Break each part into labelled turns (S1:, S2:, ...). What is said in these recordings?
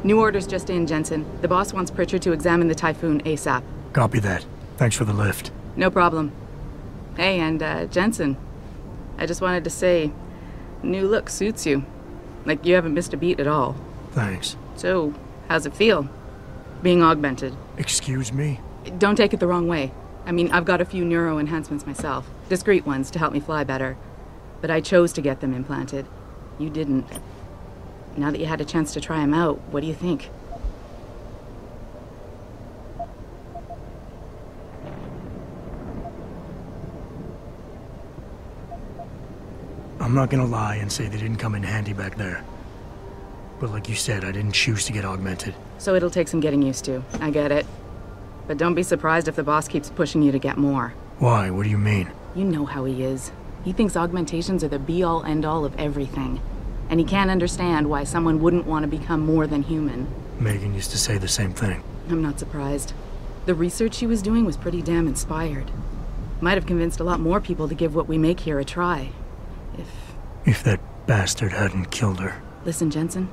S1: New orders just in, Jensen. The boss wants Pritchard to examine the Typhoon ASAP.
S2: Copy that. Thanks for the lift.
S1: No problem. Hey, and Jensen, I just wanted to say, new look suits you. Like you haven't missed a beat at all.
S2: Thanks.
S1: So, how's it feel? Being augmented?
S2: Excuse me?
S1: Don't take it the wrong way. I mean, I've got a few neuro enhancements myself. Discreet ones to help me fly better. But I chose to get them implanted. You didn't. Now that you had a chance to try them out, what do you think?
S2: I'm not gonna lie and say they didn't come in handy back there. But like you said, I didn't choose to get augmented.
S1: So it'll take some getting used to. I get it. But don't be surprised if the boss keeps pushing you to get more.
S2: Why? What do you mean?
S1: You know how he is. He thinks augmentations are the be-all, end-all of everything. And he can't understand why someone wouldn't want to become more than human.
S2: Megan used to say the same thing.
S1: I'm not surprised. The research she was doing was pretty damn inspired. Might have convinced a lot more people to give what we make here a try.
S2: If that bastard hadn't killed her.
S1: Listen, Jensen.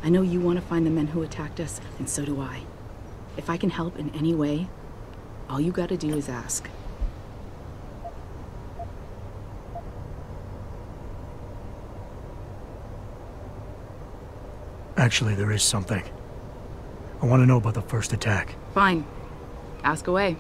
S1: I know you want to find the men who attacked us, and so do I. If I can help in any way, all you gotta do is ask.
S2: Actually, there is something. I want to know about the first attack.
S1: Fine. Ask away.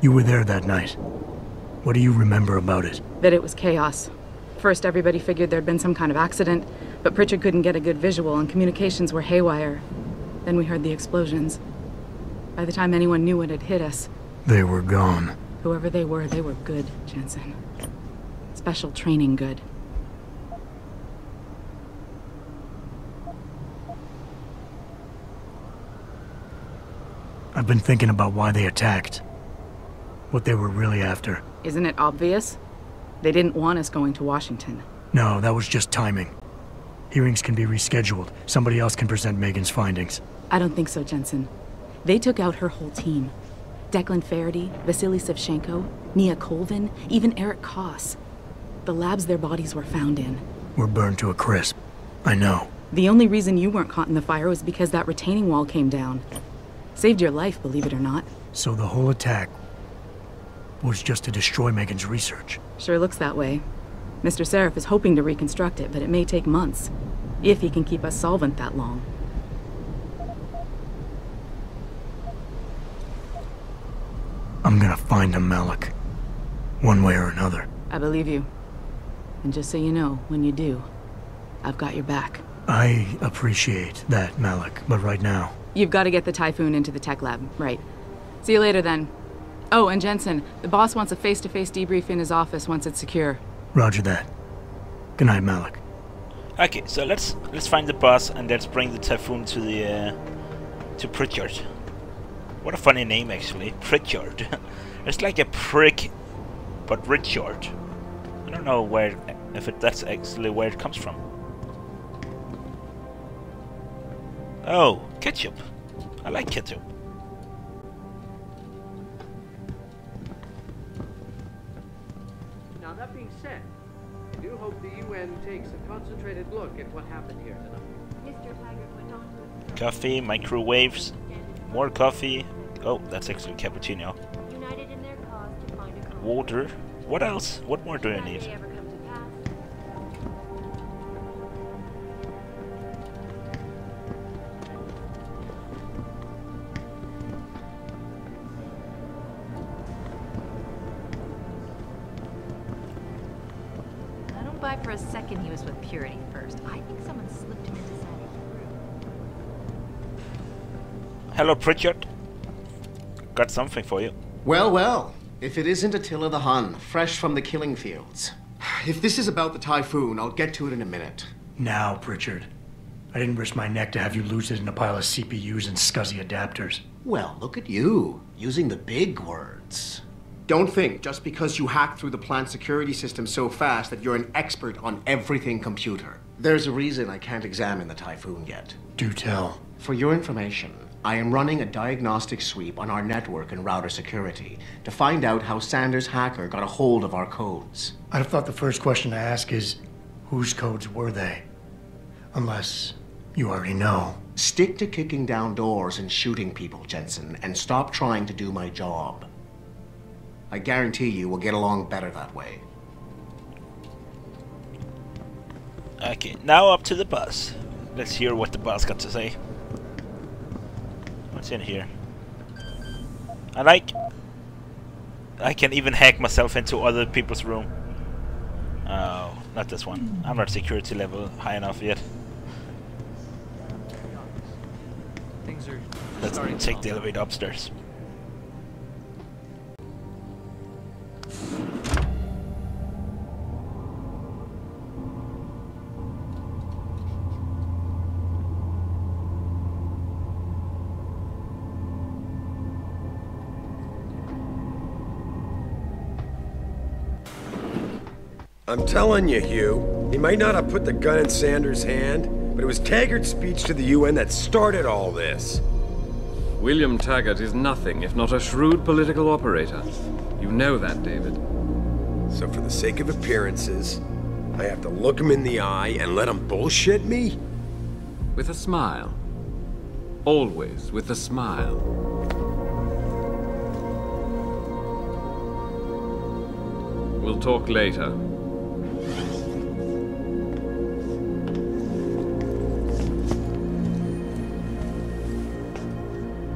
S2: You were there that night. What do you remember about it?
S1: That it was chaos. First, everybody figured there'd been some kind of accident, but Pritchard couldn't get a good visual and communications were haywire. Then we heard the explosions. By the time anyone knew what had hit us...
S2: They were gone.
S1: Whoever they were good, Jensen. Special training good.
S2: I've been thinking about why they attacked. What they were really after.
S1: Isn't it obvious? They didn't want us going to Washington.
S2: No, that was just timing. Hearings can be rescheduled. Somebody else can present Megan's findings.
S1: I don't think so, Jensen. They took out her whole team. Declan Faraday, Vasily Savchenko, Nia Colvin, even Eric Koss. The labs their bodies were found in.
S2: Were burned to a crisp. I know.
S1: The only reason you weren't caught in the fire was because that retaining wall came down. Saved your life, believe it or not.
S2: So the whole attack was just to destroy Megan's research.
S1: Sure looks that way. Mr. Seraph is hoping to reconstruct it, but it may take months. If he can keep us solvent that long.
S2: I'm gonna find him, Malik. One way or another.
S1: I believe you. And just so you know, when you do, I've got your back.
S2: I appreciate that, Malik, but right now...
S1: You've got to get the Typhoon into the tech lab, right. See you later, then. Oh, and Jensen, the boss wants a face-to-face debrief in his office once it's secure.
S2: Roger that. Good night, Malik.
S3: Okay, so let's find the boss and let's bring the Typhoon to the to Pritchard. What a funny name, actually, Pritchard. It's like a prick, but Richard. I don't know that's actually where it comes from. Oh, ketchup. I like ketchup.
S4: Now that being said, I do hope the UN takes a concentrated look at what happened here tonight.
S5: Mr. Taggart went on to
S3: Coffee, microwaves, more coffee. Oh, that's actually cappuccino.
S5: united in their cause to find a common
S3: Water. What else? What more do I
S5: That
S3: need?
S5: may ever come to pass. I don't buy for a second he was with Purity first. I think someone slipped him inside a room.
S3: Hello, Pritchard. Got something for you.
S6: Well, well. If it isn't Attila the Hun, fresh from the killing fields. If this is about the Typhoon, I'll get to it in a minute.
S2: Now, Pritchard. I didn't risk my neck to have you lose it in a pile of CPUs and scuzzy adapters.
S6: Well, look at you, using the big words. Don't think just because you hacked through the plant security system so fast that you're an expert on everything computer. There's a reason I can't examine the Typhoon yet.
S2: Do tell.
S6: For your information, I am running a diagnostic sweep on our network and router security to find out how Sanders' hacker got a hold of our codes.
S2: I'd have thought the first question to ask is, whose codes were they? Unless you already know.
S6: Stick to kicking down doors and shooting people, Jensen, and stop trying to do my job. I guarantee you we'll get along better that way.
S3: Okay, now up to the bus. Let's hear what the boss got to say. What's in here? I can even hack myself into other people's room. Oh, not this one. I'm not security level high enough yet. Let's take the elevator upstairs.
S7: I'm telling you, Hugh, he might not have put the gun in Sanders' hand, but it was Taggart's speech to the UN that started all this.
S8: William Taggart is nothing if not a shrewd political operator. You know that, David.
S7: So for the sake of appearances, I have to look him in the eye and let him bullshit me?
S8: With a smile. Always with a smile. We'll talk later.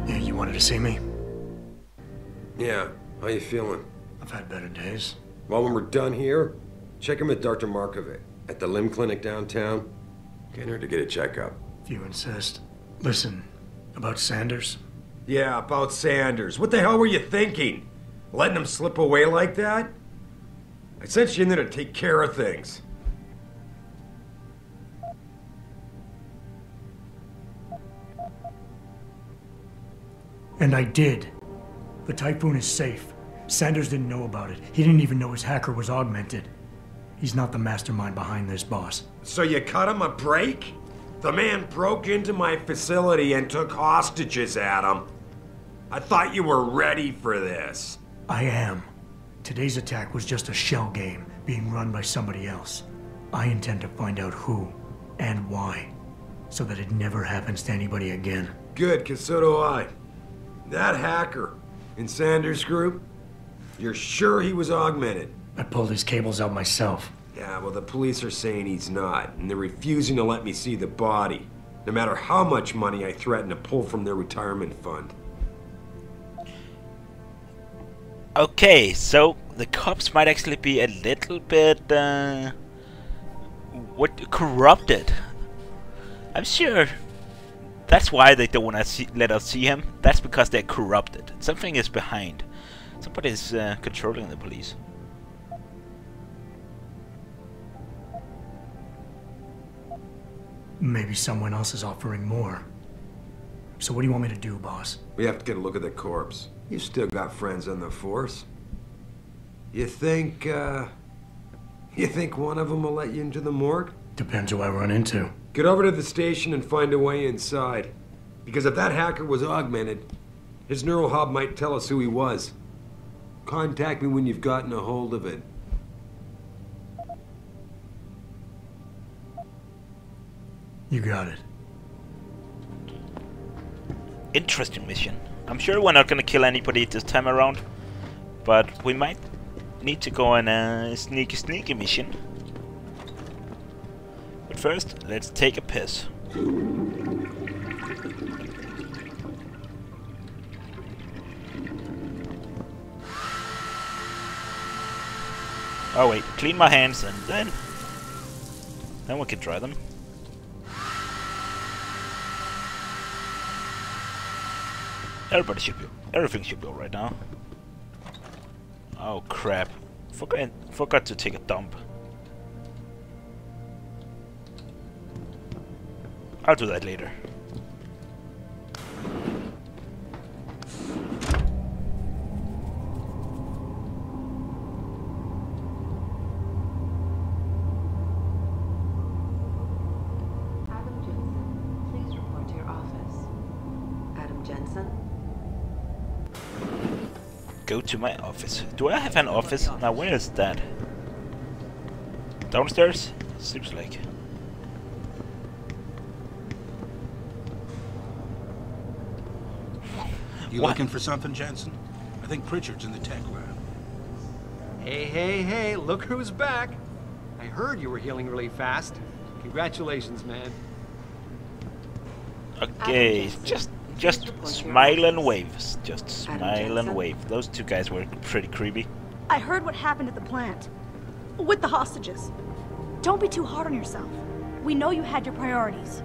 S2: You wanted to see me?
S7: Yeah, how you feeling?
S2: I've had better days.
S7: Well, when we're done here, check him with Dr. Markovic at the limb clinic downtown. Get her to get a checkup.
S2: If you insist. Listen, about Sanders?
S7: Yeah, about Sanders. What the hell were you thinking? Letting him slip away like that? I sent you in there to take care of things.
S2: And I did. The Typhoon is safe. Sanders didn't know about it. He didn't even know his hacker was augmented. He's not the mastermind behind this, boss.
S7: So you cut him a break? The man broke into my facility and took hostages at him. I thought you were ready for this.
S2: I am. Today's attack was just a shell game being run by somebody else. I intend to find out who and why, so that it never happens to anybody again.
S7: Good, 'cause so do I. That hacker in Sanders' group, you're sure he was augmented?
S2: I pulled his cables out myself.
S7: Yeah, well, the police are saying he's not, and they're refusing to let me see the body, no matter how much money I threaten to pull from their retirement fund.
S3: Okay, so the cops might actually be a little bit corrupted. I'm sure that's why they don't want to let us see him. That's because they're corrupted. Something is behind. Somebody's controlling the police.
S2: Maybe someone else is offering more. So what do you want me to do, boss?
S7: We have to get a look at the corpse. You still got friends on the force. You think one of them will let you into the morgue?
S2: Depends who I run into.
S7: Get over to the station and find a way inside. Because if that hacker was augmented, his neural hub might tell us who he was. Contact me when you've gotten a hold of it.
S2: You got it.
S3: Interesting mission. I'm sure we're not gonna kill anybody this time around, but we might need to go on a sneaky mission. But first, let's take a piss. Oh wait, clean my hands and then we can dry them. Everything should be alright now. Oh crap. Forgot to take a dump. I'll do that later. go to my office. Do I have an office? Now, where is that? Downstairs? Seems like.
S9: You looking for something, Jensen? I think Pritchard's in the tech lab.
S10: Hey, look who's back. I heard you were healing really fast. Congratulations, man.
S3: Okay, just smile and wave. Just smile and wave. Those two guys were pretty creepy.
S11: I heard what happened at the plant. With the hostages. Don't be too hard on yourself. We know you had your priorities.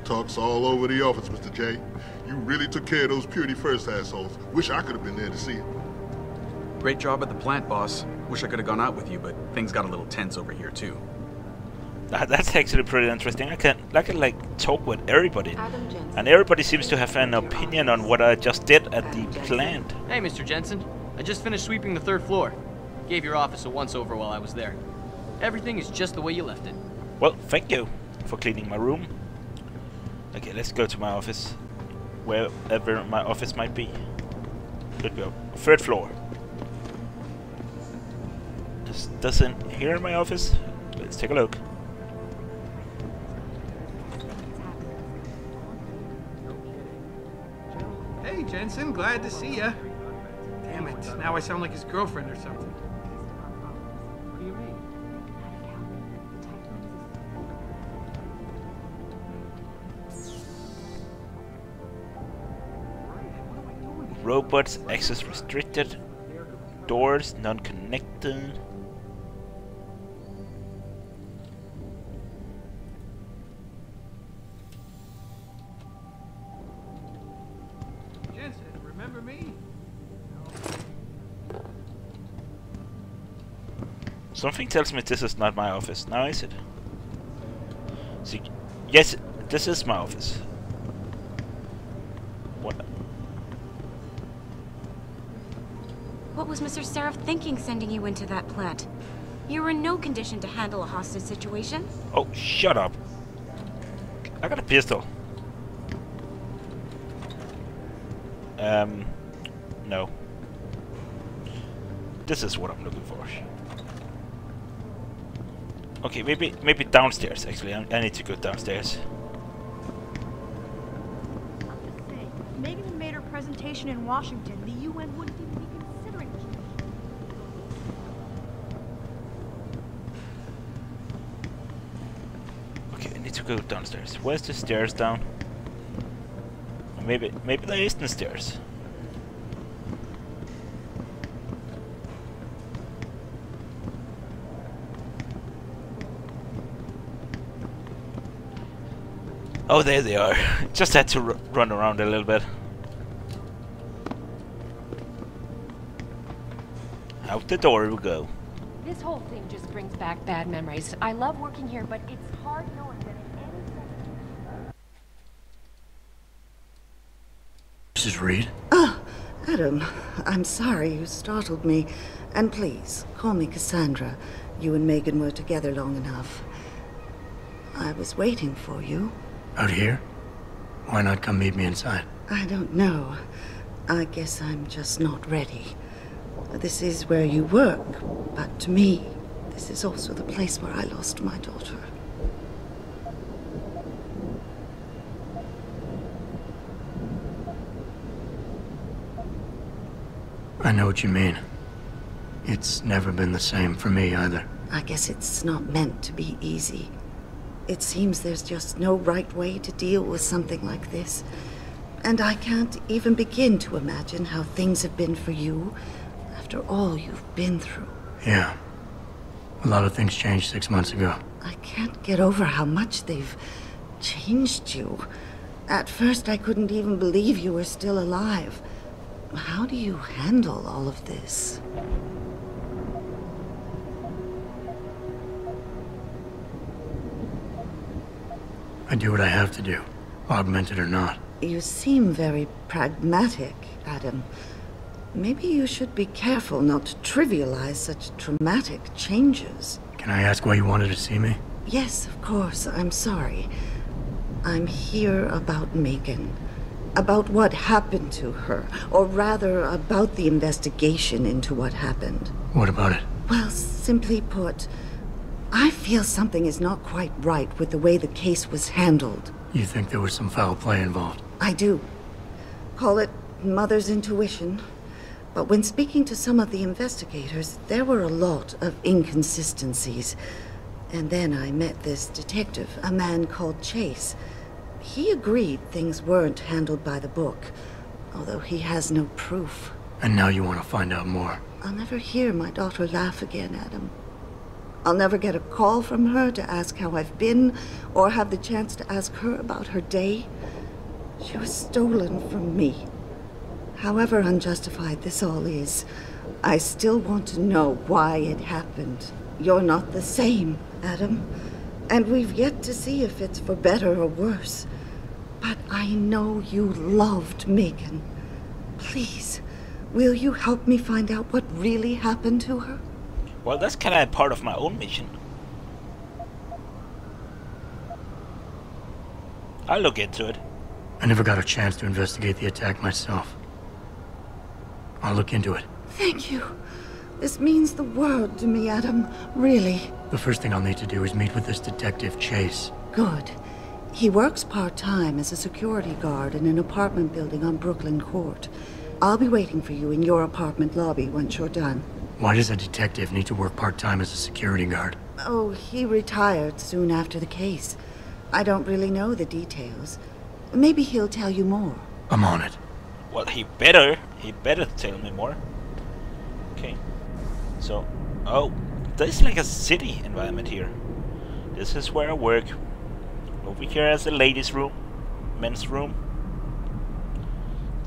S12: Talk's all over the office, Mr. J. You really took care of those Purity First assholes. Wish I could have been there to see it.
S13: Great job at the plant, boss. Wish I could have gone out with you, but things got a little tense over here, too.
S3: That's actually pretty interesting. I can talk with everybody, and everybody seems to have an opinion on what I just did at the plant.
S10: Hey, Mr. Jensen. I just finished sweeping the 3rd floor. Gave your office a once-over while I was there. Everything is just the way you left it.
S3: Well, thank you for cleaning my room. Okay, let's go to my office. Wherever my office might be. Good go. 3rd floor. This doesn't here in my office. Let's take a look.
S14: Hey, Jensen, glad to see ya. Damn it, now I sound like his girlfriend or something.
S10: What do you mean?
S3: Robots, access restricted. Doors, non-connected.
S14: Jensen, remember me?
S3: Something tells me this is not my office. Now is it? See, yes, this is my office. What?
S15: What was Mr. Seraph thinking sending you into that plant? You were in no condition to handle a hostage situation.
S3: Oh, shut up. I got a pistol. No. This is what I'm looking for. Okay, maybe downstairs, actually. I need to go downstairs.
S11: Maybe we made her presentation in Washington. The UN wouldn't even be considering it.
S3: Okay, I need to go downstairs. Where's the stairs down? Maybe there isn't stairs. Oh, there they are. Just had to run around a little bit. Out the door we go.
S16: This whole thing just brings back bad memories. I love working here, but it's hard knowing that in any second...
S2: Mrs. Reed?
S17: Ah, Adam, I'm sorry you startled me. And please, call me Cassandra. You and Megan were together long enough. I was waiting for you.
S2: Out here? Why not come meet me inside?
S17: I don't know. I guess I'm just not ready. This is where you work, but to me, this is also the place where I lost my daughter.
S2: I know what you mean. It's never been the same for me either.
S17: I guess it's not meant to be easy. It seems there's just no right way to deal with something like this. And I can't even begin to imagine how things have been for you after all you've been through.
S2: Yeah. A lot of things changed 6 months ago.
S17: I can't get over how much they've changed you. At first, I couldn't even believe you were still alive. How do you handle all of this?
S2: I do what I have to do, augmented or not.
S17: You seem very pragmatic, Adam. Maybe you should be careful not to trivialize such dramatic changes.
S2: Can I ask why you wanted to see me?
S17: Yes, of course. I'm sorry. I'm here about Megan. About what happened to her, or rather, about the investigation into what happened.
S2: What about it?
S17: Well, simply put, I feel something is not quite right with the way the case was handled.
S2: You think there was some foul play involved?
S17: I do. Call it mother's intuition. But when speaking to some of the investigators, there were a lot of inconsistencies. And then I met this detective, a man called Chase. He agreed things weren't handled by the book, although he has no proof.
S2: And now you want to find out more?
S17: I'll never hear my daughter laugh again, Adam. I'll never get a call from her to ask how I've been, or have the chance to ask her about her day. She was stolen from me. However unjustified this all is, I still want to know why it happened. You're not the same, Adam. And we've yet to see if it's for better or worse. But I know you loved Megan. Please, will you help me find out what really happened to her?
S3: Well, that's kind of part of my own mission. I'll look into it.
S2: I never got a chance to investigate the attack myself. I'll look into it.
S17: Thank you. This means the world to me, Adam. Really.
S2: The first thing I'll need to do is meet with this detective, Chase.
S17: Good. He works part-time as a security guard in an apartment building on Brooklyn Court. I'll be waiting for you in your apartment lobby once you're done.
S2: Why does a detective need to work part-time as a security guard?
S17: Oh, he retired soon after the case. I don't really know the details. Maybe he'll tell you more.
S2: I'm on it.
S3: Well, he better tell me more. Okay. So, oh, there's like a city environment here. This is where I work. Over here is the ladies' room, men's room.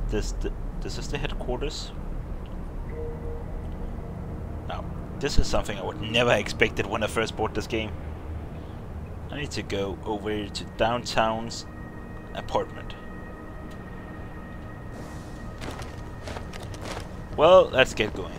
S3: This is the headquarters. Now, this is something I would never expected when I first bought this game. I need to go over to downtown's apartment. Well, let's get going.